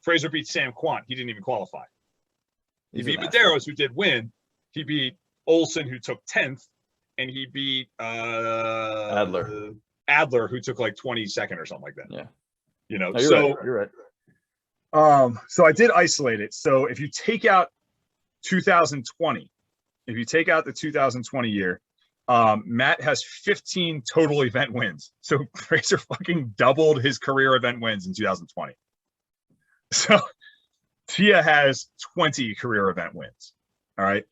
[SPEAKER 1] Fraser beat Sam Quant. He didn't even qualify. He beat Medeiros, who did win. He beat Olsen, who took 10th, and he beat Adler, who took like 22nd or something like that.
[SPEAKER 2] Yeah.
[SPEAKER 1] You know,
[SPEAKER 2] no, you're
[SPEAKER 1] right. So I did isolate it. So if you take out 2020, if you take out the 2020 year, Matt has 15 total event wins. So Fraser fucking doubled his career event wins in 2020. So Tia has 20 career event wins. All right.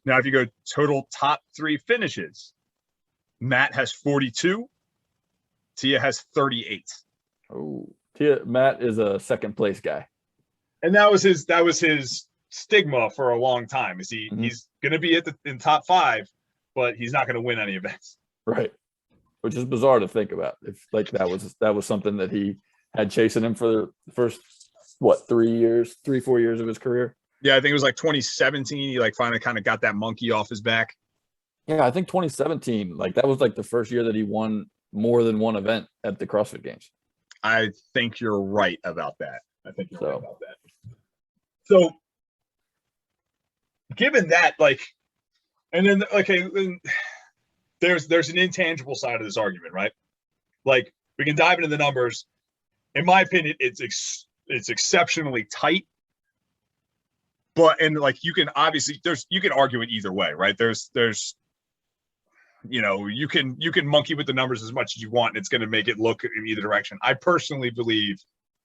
[SPEAKER 1] Now, if you go total top 3 finishes, Matt has 42. Tia has 38.
[SPEAKER 2] Oh, Matt is a second place guy.
[SPEAKER 1] And that was his stigma for a long time. Is he's going to be in top 5, but he's not going to win any events.
[SPEAKER 2] Right. Which is bizarre to think about. If like that was something that he had chasing him for the first 4 years of his career.
[SPEAKER 1] Yeah, I think it was like 2017. He like finally kind of got that monkey off his back.
[SPEAKER 2] Yeah, I think 2017, like that was like the first year that he won more than one event at the CrossFit Games.
[SPEAKER 1] I think you're right about that. So given that, like, and then okay, there's an intangible side of this argument, right? Like, we can dive into the numbers. In my opinion, it's exceptionally tight. But like, you can obviously you can argue it either way, right? There's you know, you can monkey with the numbers as much as you want, and it's going to make it look in either direction. I personally believe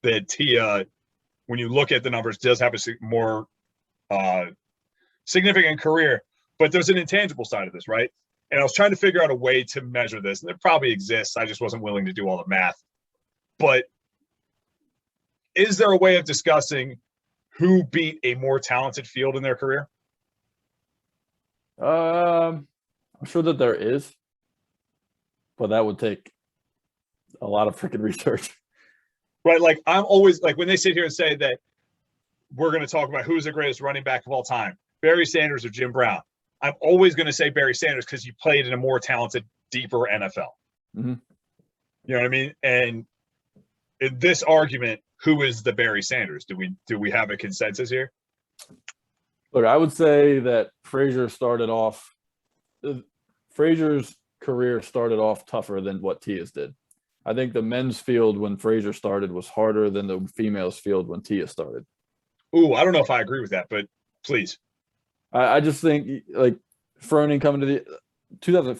[SPEAKER 1] that Tia, when you look at the numbers, does have a more significant career, but there's an intangible side of this, right? And I was trying to figure out a way to measure this, and it probably exists. I just wasn't willing to do all the math. But is there a way of discussing who beat a more talented field in their career?
[SPEAKER 2] I'm sure that there is, but that would take a lot of freaking research.
[SPEAKER 1] Right. Like, I'm always like, when they sit here and say that we're going to talk about who's the greatest running back of all time, Barry Sanders or Jim Brown, I'm always going to say Barry Sanders because he played in a more talented, deeper NFL.
[SPEAKER 2] Mm-hmm.
[SPEAKER 1] You know what I mean? And in this argument, who is the Barry Sanders? Do we have a consensus here?
[SPEAKER 2] Look, I would say that Fraser's career started off tougher than what Tia's did. I think the men's field when Fraser started was harder than the females field when Tia started.
[SPEAKER 1] Ooh, I don't know if I agree with that, but please.
[SPEAKER 2] I just think like Froning coming to the 2000.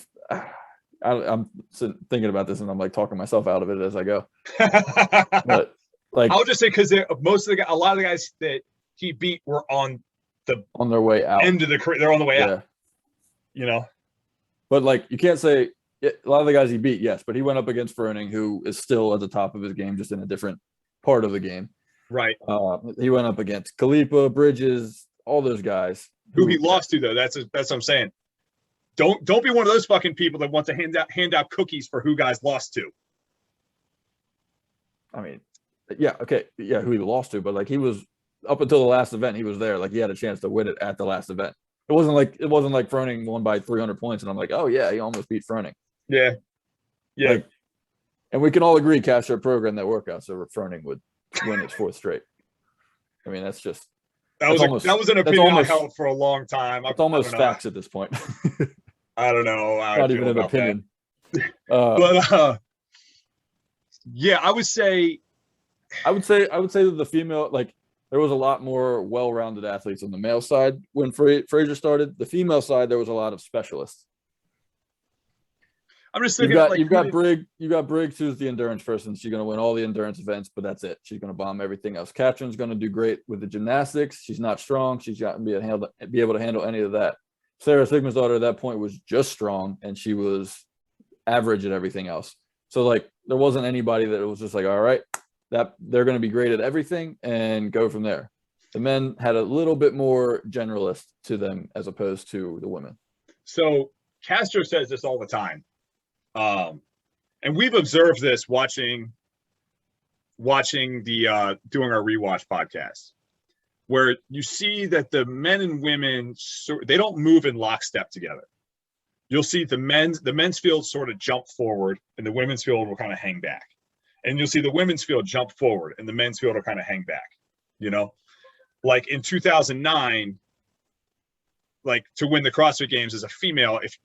[SPEAKER 2] I'm thinking about this and I'm like talking myself out of it as I go. But like,
[SPEAKER 1] I'll just say, because a lot of the guys that he beat were on
[SPEAKER 2] their way out.
[SPEAKER 1] End of the career, they're on the way out. You know,
[SPEAKER 2] but like, you can't say a lot of the guys he beat, yes, but he went up against Froning, who is still at the top of his game, just in a different part of the game.
[SPEAKER 1] Right.
[SPEAKER 2] He went up against Khalipa, Bridges, all those guys
[SPEAKER 1] who he lost to, though. That's what I'm saying. Don't be one of those fucking people that want to hand out cookies for who guys lost to.
[SPEAKER 2] I mean, yeah, okay, yeah, who he lost to, but like he was up until the last event, he was there. Like he had a chance to win it at the last event. It wasn't like Froning won by 300 points, and I'm like, oh yeah, he almost beat Froning.
[SPEAKER 1] Yeah.
[SPEAKER 2] Like, and we can all agree Castro programmed that workout so Froning would win his 4th straight. I mean, that
[SPEAKER 1] was an opinion I held for a long time.
[SPEAKER 2] It's almost facts at this point.
[SPEAKER 1] I don't know.
[SPEAKER 2] Not even an opinion.
[SPEAKER 1] Yeah, I would say
[SPEAKER 2] that the female, like, there was a lot more well-rounded athletes on the male side when Fraser started. The female side, there was a lot of specialists.
[SPEAKER 1] I'm just thinking
[SPEAKER 2] you've got Briggs, who's the endurance person. She's going to win all the endurance events, but that's it. She's going to bomb everything else. Katrin's going to do great with the gymnastics. She's not strong. She's got to be able to handle any of that. Sarah Sigma's daughter at that point was just strong, and she was average at everything else. So like there wasn't anybody that was just like, all right, that they're going to be great at everything and go from there. The men had a little bit more generalist to them as opposed to the women.
[SPEAKER 1] So Castro says this all the time. And we've observed this watching the doing our rewatch podcast, where you see that the men and women, they don't move in lockstep together. You'll see the men's field sort of jump forward and the women's field will kind of hang back. And you'll see the women's field jump forward and the men's field will kind of hang back. You know, like in 2009, like to win the CrossFit Games as a female, if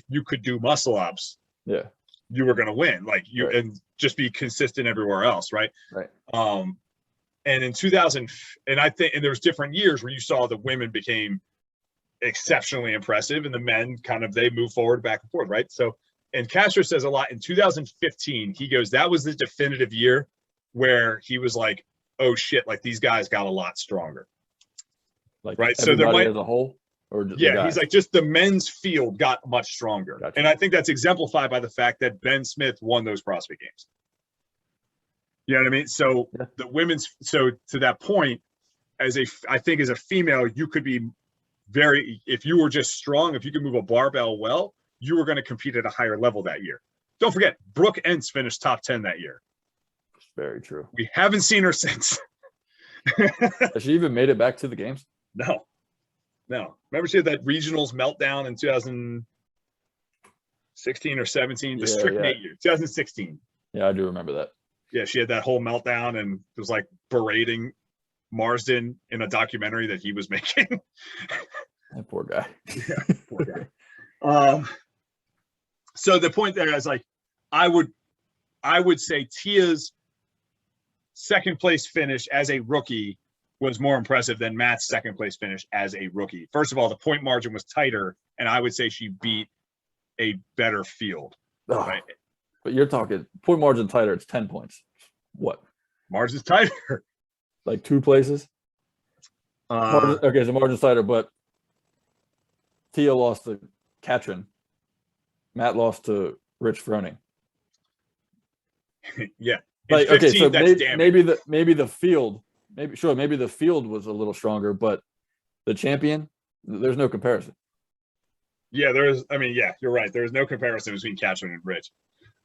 [SPEAKER 1] you could do muscle ups,
[SPEAKER 2] yeah,
[SPEAKER 1] you were going to win, like you, right. And just be consistent everywhere else. Right. And in 2000, and I think, and there's different years where you saw the women became exceptionally impressive and the men they move forward back and forth. Right. So, and Castro says a lot in 2015, he goes, that was the definitive year where he was like, oh shit, like these guys got a lot stronger.
[SPEAKER 2] Like, right. So there might, as a whole, or
[SPEAKER 1] yeah, he's like, just the men's field got much stronger. Gotcha. And I think that's exemplified by the fact that Ben Smith won those CrossFit Games. You know what I mean? So yeah. The women's, so to that point, I think as a female, you could be if you were just strong, if you could move a barbell well, you were going to compete at a higher level that year. Don't forget, Brooke Entz finished top 10 that year.
[SPEAKER 2] Very true.
[SPEAKER 1] We haven't seen her since.
[SPEAKER 2] Has she even made it back to the games?
[SPEAKER 1] No. Remember she had that regionals meltdown in 2016 or 17, the strict Nate year, 2016.
[SPEAKER 2] Yeah, I do remember that.
[SPEAKER 1] Yeah, she had that whole meltdown and was like berating Marsden in a documentary that he was making.
[SPEAKER 2] That poor guy.
[SPEAKER 1] Yeah, poor guy. So the point there is like, I would say Tia's second place finish as a rookie was more impressive than Matt's second place finish as a rookie. First of all, the point margin was tighter, and I would say she beat a better field.
[SPEAKER 2] Oh, right? But you're talking point margin tighter, it's 10 points. What?
[SPEAKER 1] Margin's tighter.
[SPEAKER 2] Like 2 places? Okay, so margin's tighter, but Tia lost to Katrin. Matt lost to Rich Froning.
[SPEAKER 1] Yeah.
[SPEAKER 2] Like, 15, okay, so maybe the field, maybe the field was a little stronger, but the champion, there's no comparison.
[SPEAKER 1] Yeah, you're right. There's no comparison between Katrin and Rich.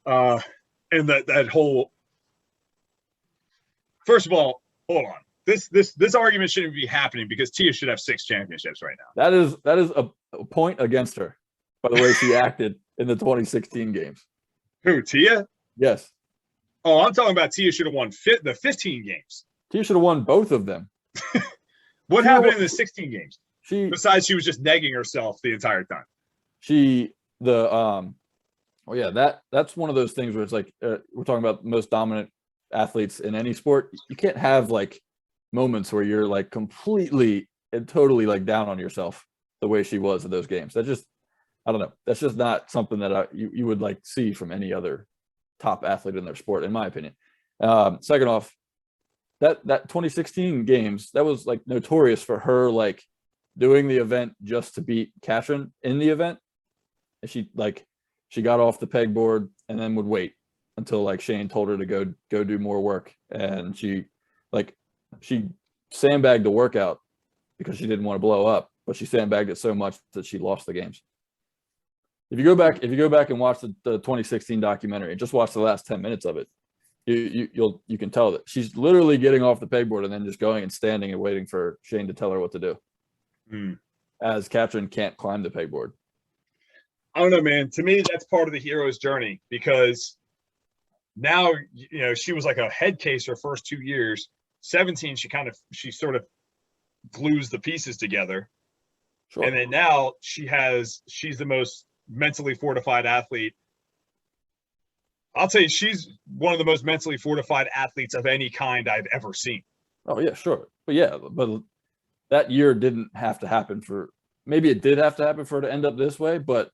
[SPEAKER 1] And that whole, first of all, hold on. This argument shouldn't be happening because Tia should have 6 championships right now.
[SPEAKER 2] That is a point against her by the way she acted in the 2016 games.
[SPEAKER 1] Who, Tia?
[SPEAKER 2] Yes.
[SPEAKER 1] Oh, I'm talking about Tia should have won the 15 games.
[SPEAKER 2] Tia should have won both of them.
[SPEAKER 1] What happened in the 16 games? Besides, she was just negging herself the entire time.
[SPEAKER 2] That's one of those things where it's like we're talking about the most dominant athletes in any sport. You can't have like moments where you're like completely and totally like down on yourself the way she was in those games. I don't know. That's just not something that you would like see from any other top athlete in their sport, in my opinion. Second off, that 2016 games, that was like notorious for her like doing the event just to beat Katrin in the event. And she got off the pegboard and then would wait until like Shane told her to go do more work. And she sandbagged the workout because she didn't want to blow up, but she sandbagged it so much that she lost the games. If you go back and watch the 2016 documentary and just watch the last 10 minutes of it, you can tell that she's literally getting off the pegboard and then just going and standing and waiting for Shane to tell her what to do. As Katrin can't climb the pegboard.
[SPEAKER 1] I don't know, man. To me, that's part of the hero's journey, because now, she was like a head case her first 2 years. 17, she sort of glues the pieces together. Sure. And then now she's the most mentally fortified athlete. I'll tell you, she's one of the most mentally fortified athletes of any kind I've ever seen.
[SPEAKER 2] Oh yeah, sure. But that year didn't have to happen maybe it did have to happen for her to end up this way, but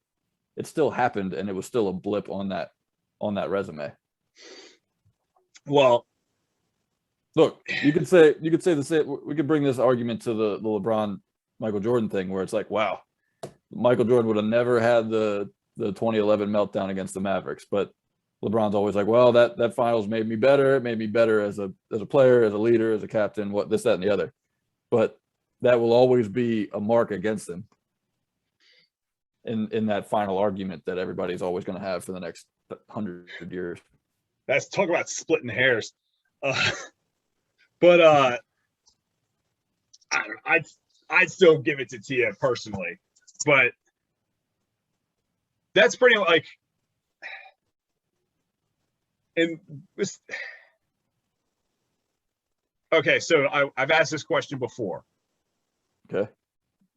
[SPEAKER 2] it still happened, and it was still a blip on that resume.
[SPEAKER 1] Well,
[SPEAKER 2] look, you could say the same. We could bring this argument to the LeBron Michael Jordan thing, where it's like, wow, Michael Jordan would have never had the 2011 meltdown against the Mavericks, but LeBron's always like, well, that finals made me better. It made me better as a player, as a leader, as a captain, this, that, and the other. But that will always be a mark against him in that final argument that everybody's always going to have for the next 100 years.
[SPEAKER 1] That's talk about splitting hairs. But I'd still give it to Tia personally, but that's pretty like, and this. Okay, so I've asked this question before.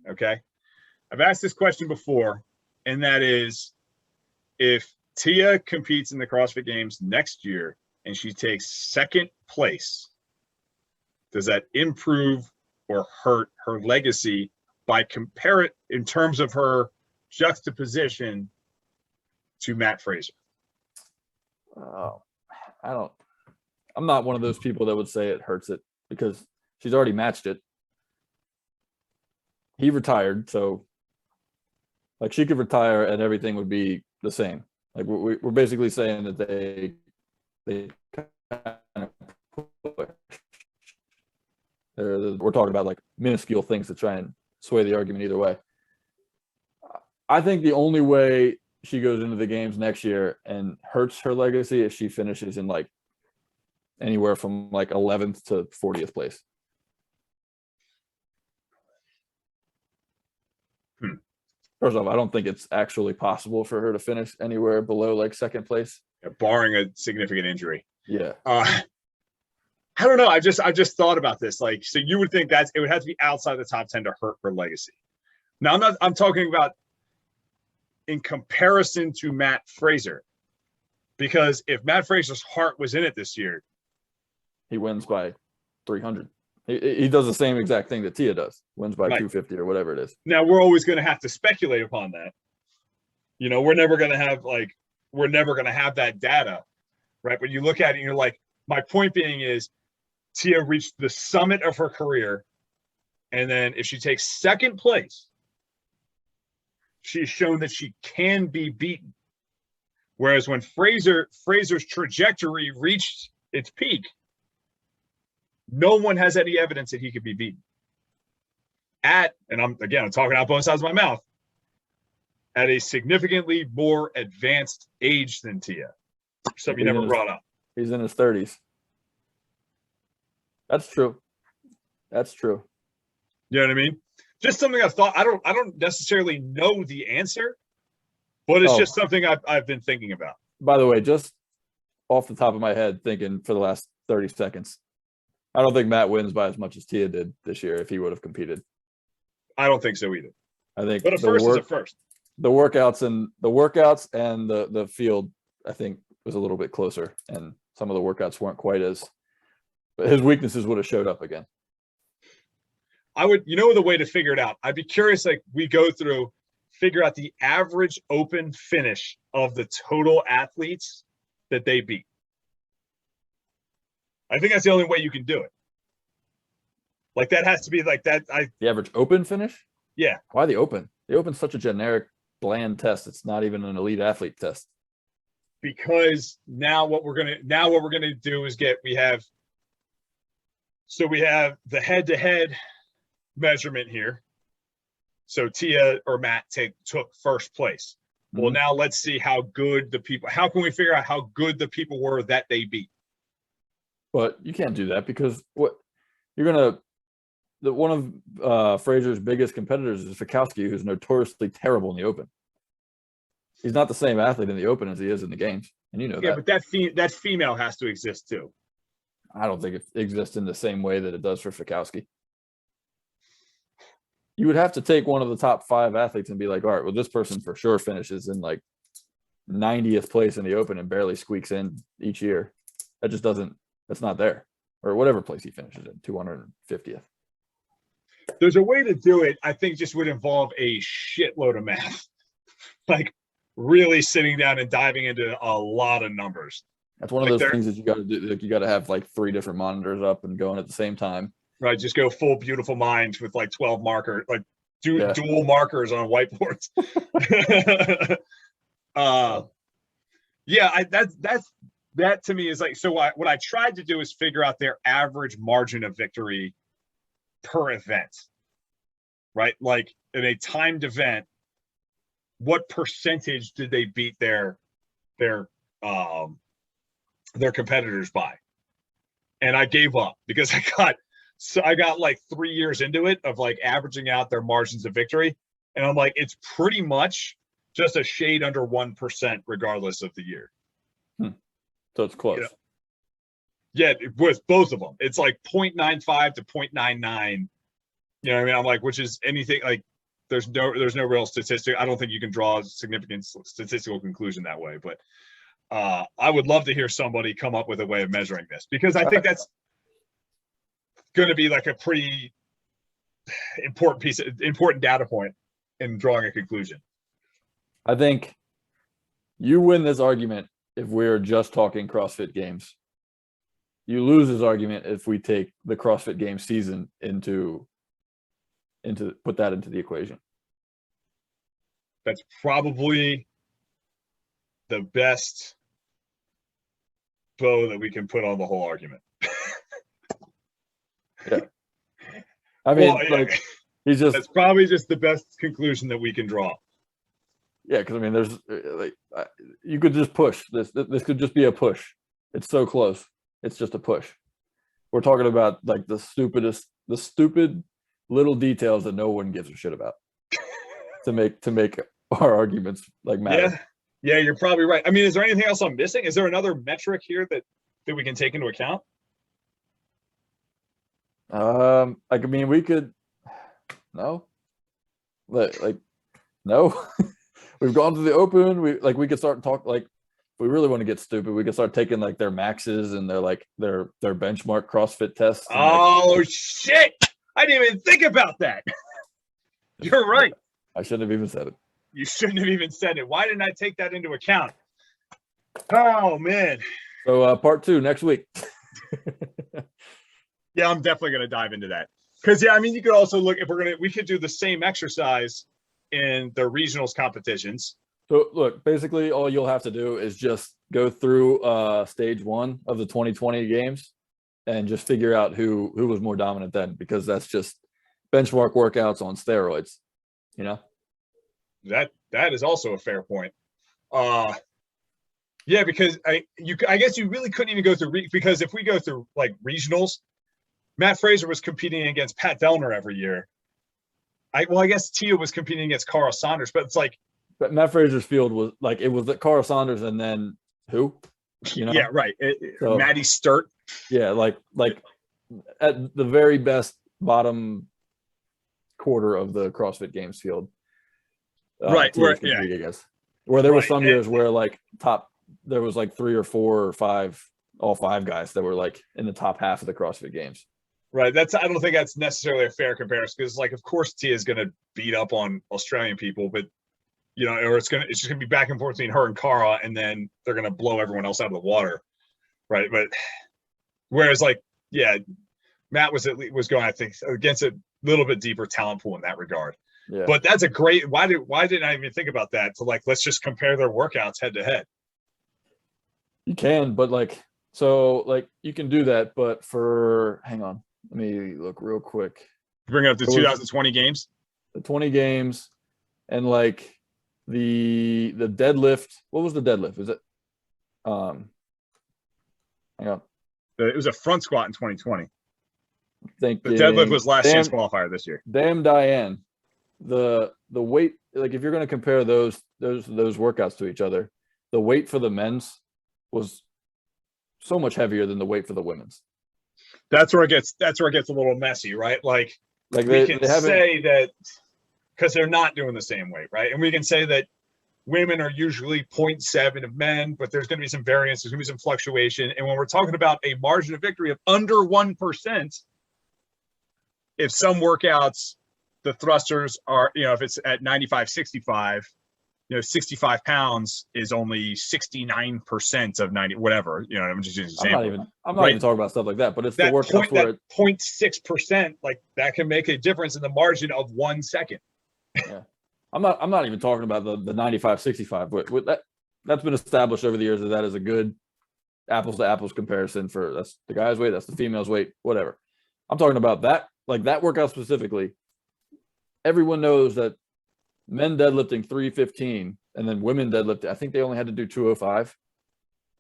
[SPEAKER 1] Okay. I've asked this question before, and that is, if Tia competes in the CrossFit Games next year and she takes second place, does that improve or hurt her legacy by compare it in terms of her juxtaposition to Matt Fraser?
[SPEAKER 2] Oh, I'm not one of those people that would say it hurts it, because she's already matched it. He retired, so like she could retire and everything would be the same. Like we're basically saying that they kind of we're talking about like minuscule things to try and sway the argument either way. I think the only way she goes into the games next year and hurts her legacy is she finishes in like anywhere from like 11th to 40th place. First off, I don't think it's actually possible for her to finish anywhere below like second place,
[SPEAKER 1] barring a significant injury.
[SPEAKER 2] Yeah.
[SPEAKER 1] I don't know. I just thought about this. Like, so you would think it would have to be outside the top 10 to hurt her legacy. Now I'm talking about in comparison to Matt Fraser, because if Matt Fraser's heart was in it this year,
[SPEAKER 2] he wins by 300. He does the same exact thing that Tia does, wins by 250 or whatever it is.
[SPEAKER 1] Now we're always going to have to speculate upon that. We're never going to have that data, right? But you look at it and you're like, my point being is Tia reached the summit of her career. And then if she takes second place, she's shown that she can be beaten. Whereas when Fraser's trajectory reached its peak, no one has any evidence that he could be beaten. And I'm talking out both sides of my mouth, at a significantly more advanced age than Tia. Something you never brought up.
[SPEAKER 2] He's in his 30s. That's true.
[SPEAKER 1] You know what I mean? Just something I've thought. I don't necessarily know the answer, but it's just something I've been thinking about.
[SPEAKER 2] By the way, just off the top of my head, thinking for the last 30 seconds, I don't think Matt wins by as much as Tia did this year if he would have competed.
[SPEAKER 1] I don't think so either.
[SPEAKER 2] I think,
[SPEAKER 1] but a first is a first.
[SPEAKER 2] The workouts and the field, I think, was a little bit closer, and some of the workouts weren't quite as. But his weaknesses would have showed up again.
[SPEAKER 1] I would, the way to figure it out. I'd be curious, like we go through, figure out the average open finish of the total athletes that they beat. I think that's the only way you can do it. Like that has to be like that.
[SPEAKER 2] The average open finish?
[SPEAKER 1] Yeah.
[SPEAKER 2] Why the open? The open's such a generic, bland test. It's not even an elite athlete test.
[SPEAKER 1] Because now what we're gonna do is we have the head-to-head measurement here. So Tia or Matt took first place. Well, now let's see how good the people, how can we figure out how good the people were that they beat?
[SPEAKER 2] But you can't do that because one of Fraser's biggest competitors is Fikowski, who's notoriously terrible in the open. He's not the same athlete in the open as he is in the games, and you know that.
[SPEAKER 1] Yeah, but that female has to exist too.
[SPEAKER 2] I don't think it exists in the same way that it does for Fikowski. You would have to take one of the top 5 athletes and be like, all right, well, this person for sure finishes in like 90th place in the open and barely squeaks in each year. That just doesn't, that's not there. Or whatever place he finishes in, 250th.
[SPEAKER 1] There's a way to do it. I think just would involve a shitload of math. Like really sitting down and diving into a lot of numbers.
[SPEAKER 2] That's one of those things that you got to do. Like you got to have like 3 different monitors up and going at the same time.
[SPEAKER 1] Right, just go full beautiful mind with like 12 markers, like dual markers on whiteboards. That to me is like, so what I tried to do is figure out their average margin of victory per event, right? Like in a timed event, what percentage did they beat their competitors by? And I gave up because I got like 3 years into it of like averaging out their margins of victory. And I'm like, it's pretty much just a shade under 1% regardless of the year.
[SPEAKER 2] So it's close.
[SPEAKER 1] Yeah, with both of them. It's like 0.95 to 0.99. You know what I mean? I'm like, which is anything like there's no real statistic. I don't think you can draw a significant statistical conclusion that way. But I would love to hear somebody come up with a way of measuring this because I think that's going to be like a pretty important data point in drawing a conclusion.
[SPEAKER 2] I think you win this argument if we're just talking CrossFit Games. You lose this argument if we take the CrossFit Games season into put that into the equation.
[SPEAKER 1] That's probably the best bow that we can put on the whole argument.
[SPEAKER 2] Yeah. I mean, that's
[SPEAKER 1] probably just the best conclusion that we can draw.
[SPEAKER 2] Yeah, because I mean, there's you could just push this. This could just be a push. It's so close. It's just a push. We're talking about like the stupid little details that no one gives a shit about to make our arguments like matter.
[SPEAKER 1] Yeah, you're probably right. I mean, is there anything else I'm missing? Is there another metric here that we can take into account?
[SPEAKER 2] Like, I mean, we could no. We've gone to the open. We could start talk like if we really want to get stupid, we could start taking like their maxes and their benchmark CrossFit tests.
[SPEAKER 1] Oh shit! I didn't even think about that. You're right.
[SPEAKER 2] I shouldn't have even said it.
[SPEAKER 1] You shouldn't have even said it. Why didn't I take that into account? Oh man.
[SPEAKER 2] So part 2 next week.
[SPEAKER 1] Yeah, I'm definitely gonna dive into that. Because I mean you could also look if we could do the same exercise in the regionals competitions.
[SPEAKER 2] So look, basically all you'll have to do is just go through stage 1 of the 2020 games and just figure out who was more dominant then, because that's just benchmark workouts on steroids, you know?
[SPEAKER 1] That is also a fair point. Yeah, because I guess you really couldn't even go through because if we go through like regionals, Matt Fraser was competing against Pat Vellner every year. I guess Tia was competing against Carl Saunders, but it's like.
[SPEAKER 2] But Matt Fraser's field was like it was Carl Saunders and then who? You know?
[SPEAKER 1] Yeah, right. Maddie Sturt.
[SPEAKER 2] Yeah, like at the very best bottom quarter of the CrossFit Games field.
[SPEAKER 1] Right.
[SPEAKER 2] I guess. Where there were some years where like there was like 3 or 4 or 5, all 5 guys that were like in the top half of the CrossFit Games.
[SPEAKER 1] Right. I don't think that's necessarily a fair comparison because, like, of course, Tia is going to beat up on Australian people, but you know, or it's just going to be back and forth between her and Cara, and then they're going to blow everyone else out of the water, right? But whereas, like, yeah, Matt was going, I think, against a little bit deeper talent pool in that regard.
[SPEAKER 2] Yeah.
[SPEAKER 1] But that's a great. Why didn't I even think about that? To like, let's just compare their workouts head to head.
[SPEAKER 2] You can, but like you can do that, but hang on. Let me look real quick.
[SPEAKER 1] Bring up the 2020 games.
[SPEAKER 2] The 20 games, and like the deadlift. What was the deadlift? Is it? Hang on.
[SPEAKER 1] It was a front squat in 2020.
[SPEAKER 2] The
[SPEAKER 1] deadlift was last chance qualifier this year.
[SPEAKER 2] Damn Diane. The weight, like if you're going to compare those workouts to each other, the weight for the men's was so much heavier than the weight for the women's.
[SPEAKER 1] That's where it gets a little messy, right? Like we can say that because they're not doing the same weight, right? And we can say that women are usually 0.7 of men, but there's going to be some variance, there's going to be some fluctuation. And when we're talking about a margin of victory of under 1%, if some workouts, the thrusters are, if it's at 95, 65, 65 pounds is only 69% of 90, whatever, I'm just using an example.
[SPEAKER 2] I'm not even talking about stuff like that, but it's the workouts where
[SPEAKER 1] 0.6%, like that can make a difference in the margin of 1 second.
[SPEAKER 2] Yeah. I'm not even talking about the 95, 65, but that's been established over the years that is a good apples to apples comparison for that's the guy's weight, that's the female's weight, whatever. I'm talking about that, like that workout specifically. Everyone knows that men deadlifting 315 and then women deadlifting, I think they only had to do 205,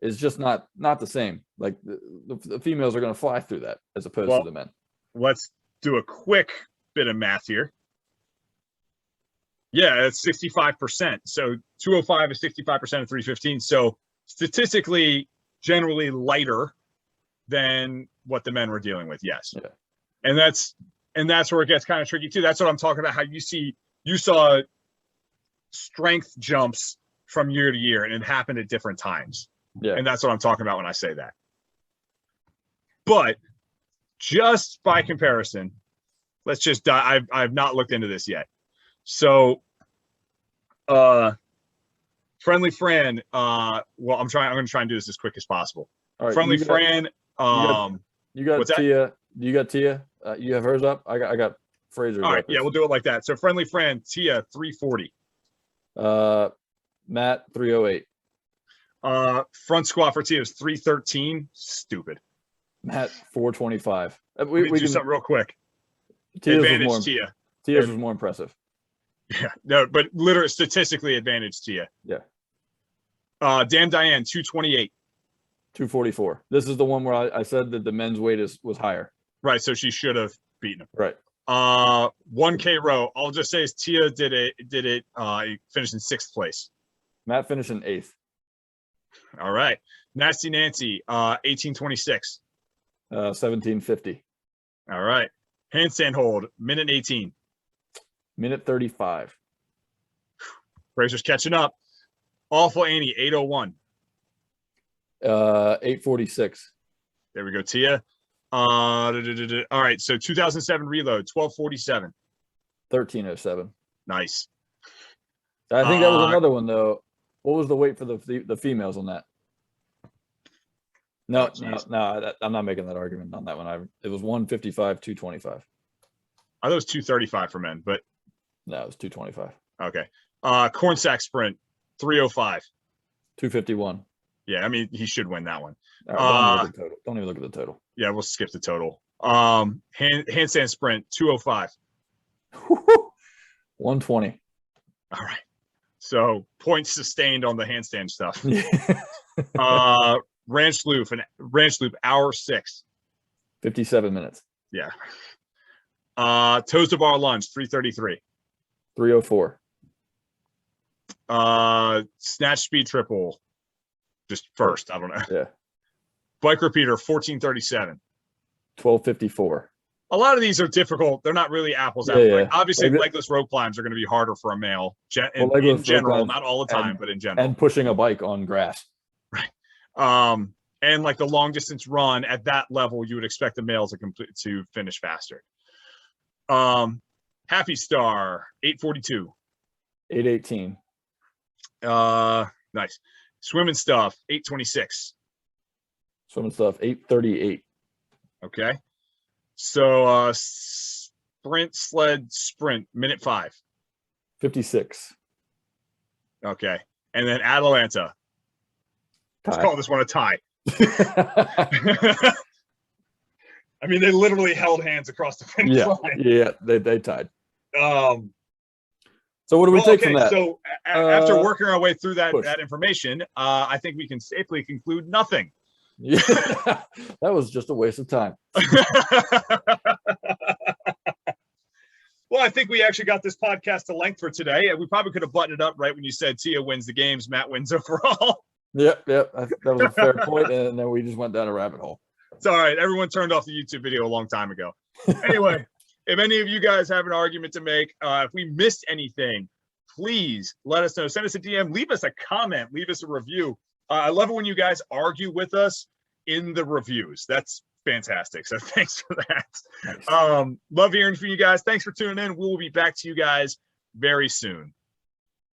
[SPEAKER 2] is just not the same. Like the females are going to fly through that as opposed to the men.
[SPEAKER 1] Let's do a quick bit of math here. Yeah, it's 65%. So 205 is 65% of 315. So statistically, generally lighter than what the men were dealing with. Yes.
[SPEAKER 2] Yeah.
[SPEAKER 1] And that's where it gets kind of tricky too. That's what I'm talking about. How you saw strength jumps from year to year, and it happened at different times.
[SPEAKER 2] Yeah.
[SPEAKER 1] And that's what I'm talking about when I say that. But just by comparison, let's just dive. I've not looked into this yet. So, Friendly Fran, well, I'm going to try and do this as quick as possible.
[SPEAKER 2] All right,
[SPEAKER 1] Friendly Fran,
[SPEAKER 2] you got Tia. You got Tia. You have hers up. I got Fraser.
[SPEAKER 1] All right, yeah, we'll do it like that. So, Friendly Fran, Tia, 340.
[SPEAKER 2] Matt, 308.
[SPEAKER 1] Front squat for Tia is 313. Stupid.
[SPEAKER 2] Matt, 425.
[SPEAKER 1] We can do something real quick. Advantage Tia.
[SPEAKER 2] Tia's was more impressive.
[SPEAKER 1] Yeah, no, but literally statistically advantage Tia.
[SPEAKER 2] Yeah.
[SPEAKER 1] Damn Diane, 228.
[SPEAKER 2] 244. This is the one where I said that the men's weight was higher.
[SPEAKER 1] Right, so she should have beaten him.
[SPEAKER 2] Right.
[SPEAKER 1] 1K row. I'll just say is Tia did it. He finished in 6th place.
[SPEAKER 2] Matt finished in 8th.
[SPEAKER 1] All right. Nasty Nancy, 1826.
[SPEAKER 2] 1750.
[SPEAKER 1] All right. Handstand hold, minute 18.
[SPEAKER 2] Minute 35.
[SPEAKER 1] Fraser's catching up. Awful Annie, 801.
[SPEAKER 2] 846.
[SPEAKER 1] There we go, Tia. All right, so 2007 reload, 1247.
[SPEAKER 2] 1307.
[SPEAKER 1] Nice.
[SPEAKER 2] I think that was another one though. What was the weight for the females on that? No, I'm not making that argument on that one. It was 155, 225.
[SPEAKER 1] I thought it was 235 for men, but
[SPEAKER 2] no, it was 225.
[SPEAKER 1] Okay. Corn sack sprint, 305.
[SPEAKER 2] 251.
[SPEAKER 1] Yeah, I mean he should win that one.
[SPEAKER 2] Right, don't even look at the total.
[SPEAKER 1] Yeah, we'll skip the total. Handstand sprint, 205.
[SPEAKER 2] 120.
[SPEAKER 1] All right. So points sustained on the handstand stuff. Ranch loop, hour 6.
[SPEAKER 2] 57 minutes.
[SPEAKER 1] Yeah. Toes to bar lunge, 333.
[SPEAKER 2] 304.
[SPEAKER 1] Snatch speed triple, just first. I don't know.
[SPEAKER 2] Yeah.
[SPEAKER 1] Bike repeater, 1437.
[SPEAKER 2] 1254.
[SPEAKER 1] A lot of these are difficult. They're not really apples.
[SPEAKER 2] Yeah.
[SPEAKER 1] Obviously, legless rope climbs are going to be harder for a male in general, not all the time, but in general.
[SPEAKER 2] And pushing a bike on grass.
[SPEAKER 1] Right. And like the long distance run at that level, you would expect the male to finish faster. Happy Star, 842.
[SPEAKER 2] 818.
[SPEAKER 1] Nice. Swimming stuff, 826.
[SPEAKER 2] Swimming stuff, 838.
[SPEAKER 1] Okay. So sled sprint, minute 5.
[SPEAKER 2] 56.
[SPEAKER 1] Okay. And then Atalanta. Let's call this one a tie. I mean, they literally held hands across the finish line.
[SPEAKER 2] Yeah, they tied.
[SPEAKER 1] Um,
[SPEAKER 2] So what do we take from that?
[SPEAKER 1] So after working our way through that information, I think we can safely conclude nothing.
[SPEAKER 2] Yeah, that was just a waste of time.
[SPEAKER 1] Well, I think we actually got this podcast to length for today. We probably could have buttoned it up right when you said Tia wins the games, Matt wins overall.
[SPEAKER 2] Yep. That was a fair point, and then we just went down a rabbit hole.
[SPEAKER 1] It's all right. Everyone turned off the YouTube video a long time ago. Anyway, if any of you guys have an argument to make, if we missed anything, please let us know. Send us a DM, leave us a comment, leave us a review. I love it when you guys argue with us in the reviews. That's fantastic. So thanks for that. Nice. Love hearing from you guys. Thanks for tuning in. We will be back to you guys very soon.